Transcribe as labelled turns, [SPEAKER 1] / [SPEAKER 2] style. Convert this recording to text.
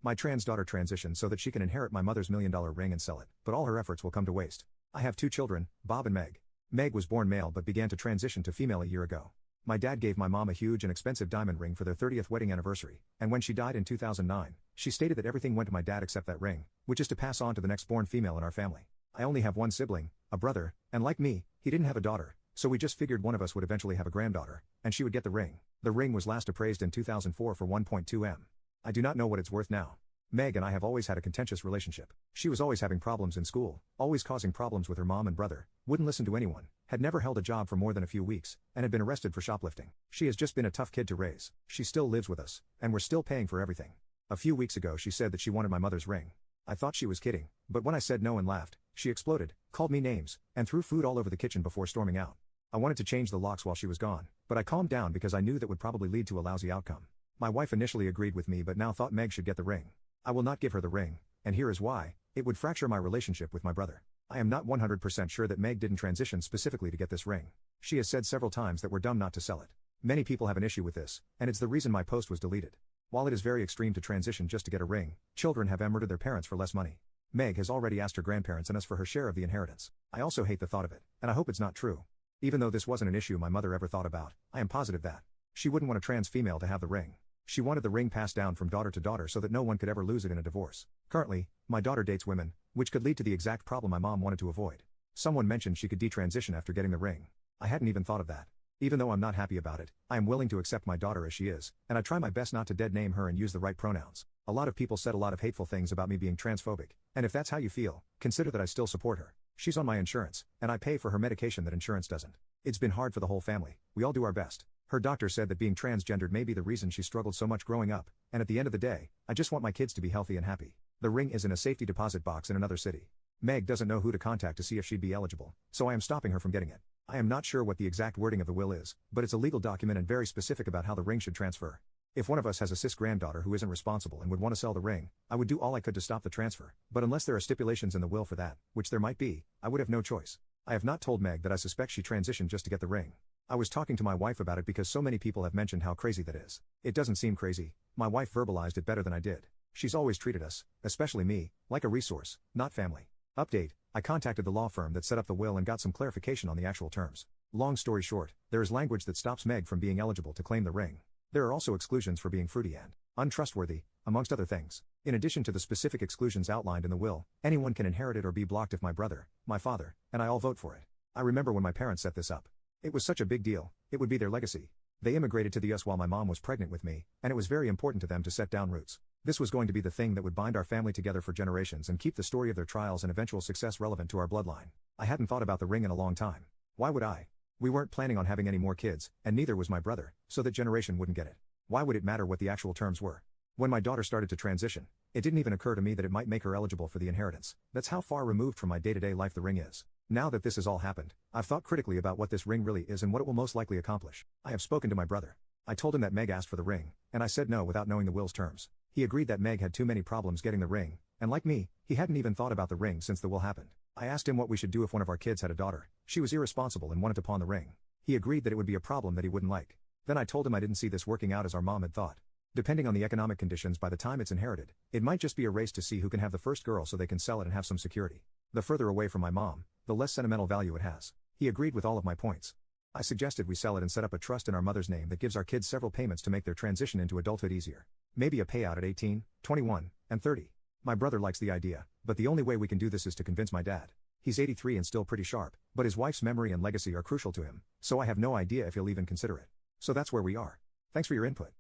[SPEAKER 1] My trans daughter transitioned so that she can inherit my mother's $1 million ring and sell it, but all her efforts will come to waste. I have two children, Bob and Meg. Meg was born male but began to transition to female a year ago. My dad gave my mom a huge and expensive diamond ring for their 30th wedding anniversary, and when she died in 2009, she stated that everything went to my dad except that ring, which is to pass on to the next born female in our family. I only have one sibling, a brother, and like me, he didn't have a daughter, so we just figured one of us would eventually have a granddaughter, and she would get the ring. The ring was last appraised in 2004 for 1.2 M. I do not know what it's worth now. Meg and I have always had a contentious relationship. She was always having problems in school, always causing problems with her mom and brother, wouldn't listen to anyone, had never held a job for more than a few weeks, and had been arrested for shoplifting. She has just been a tough kid to raise. She still lives with us, and we're still paying for everything. A few weeks ago she said that she wanted my mother's ring. I thought she was kidding, but when I said no and laughed, she exploded, called me names, and threw food all over the kitchen before storming out. I wanted to change the locks while she was gone, but I calmed down because I knew that would probably lead to a lousy outcome. My wife initially agreed with me but now thought Meg should get the ring. I will not give her the ring, and here is why: it would fracture my relationship with my brother. I am not 100% sure that Meg didn't transition specifically to get this ring. She has said several times that we're dumb not to sell it. Many people have an issue with this, and it's the reason my post was deleted. While it is very extreme to transition just to get a ring, children have murdered their parents for less money. Meg has already asked her grandparents and us for her share of the inheritance. I also hate the thought of it, and I hope it's not true. Even though this wasn't an issue my mother ever thought about, I am positive that she wouldn't want a trans female to have the ring. She wanted the ring passed down from daughter to daughter so that no one could ever lose it in a divorce. Currently, my daughter dates women, which could lead to the exact problem my mom wanted to avoid. Someone mentioned she could detransition after getting the ring. I hadn't even thought of that. Even though I'm not happy about it, I am willing to accept my daughter as she is, and I try my best not to dead name her and use the right pronouns. A lot of people said a lot of hateful things about me being transphobic, and if that's how you feel, consider that I still support her. She's on my insurance, and I pay for her medication that insurance doesn't. It's been hard for the whole family. We all do our best. Her doctor said that being transgendered may be the reason she struggled so much growing up, and at the end of the day, I just want my kids to be healthy and happy. The ring is in a safety deposit box in another city. Meg doesn't know who to contact to see if she'd be eligible, so I am stopping her from getting it. I am not sure what the exact wording of the will is, but it's a legal document and very specific about how the ring should transfer. If one of us has a cis granddaughter who isn't responsible and would want to sell the ring, I would do all I could to stop the transfer, but unless there are stipulations in the will for that, which there might be, I would have no choice. I have not told Meg that I suspect she transitioned just to get the ring. I was talking to my wife about it because so many people have mentioned how crazy that is. It doesn't seem crazy. My wife verbalized it better than I did. She's always treated us, especially me, like a resource, not family. Update: I contacted the law firm that set up the will and got some clarification on the actual terms. Long story short, there is language that stops Meg from being eligible to claim the ring. There are also exclusions for being fruity and untrustworthy, amongst other things. In addition to the specific exclusions outlined in the will, anyone can inherit it or be blocked if my brother, my father, and I all vote for it. I remember when my parents set this up. It was such a big deal. It would be their legacy. They immigrated to the US while my mom was pregnant with me, and it was very important to them to set down roots. This was going to be the thing that would bind our family together for generations and keep the story of their trials and eventual success relevant to our bloodline. I hadn't thought about the ring in a long time. Why would I? We weren't planning on having any more kids, and neither was my brother, so that generation wouldn't get it. Why would it matter what the actual terms were? When my daughter started to transition, it didn't even occur to me that it might make her eligible for the inheritance. That's how far removed from my day-to-day life the ring is. Now that this has all happened, I've thought critically about what this ring really is and what it will most likely accomplish. I have spoken to my brother. I told him that Meg asked for the ring, and I said no without knowing the will's terms. He agreed that Meg had too many problems getting the ring, and like me, he hadn't even thought about the ring since the will happened. I asked him what we should do if one of our kids had a daughter. She was irresponsible and wanted to pawn the ring. He agreed that it would be a problem that he wouldn't like. Then I told him I didn't see this working out as our mom had thought. Depending on the economic conditions by the time it's inherited, it might just be a race to see who can have the first girl so they can sell it and have some security. The further away from my mom, the less sentimental value it has. He agreed with all of my points. I suggested we sell it and set up a trust in our mother's name that gives our kids several payments to make their transition into adulthood easier. Maybe a payout at 18, 21, and 30. My brother likes the idea, but the only way we can do this is to convince my dad. He's 83 and still pretty sharp, but his wife's memory and legacy are crucial to him, so I have no idea if he'll even consider it. So that's where we are. Thanks for your input.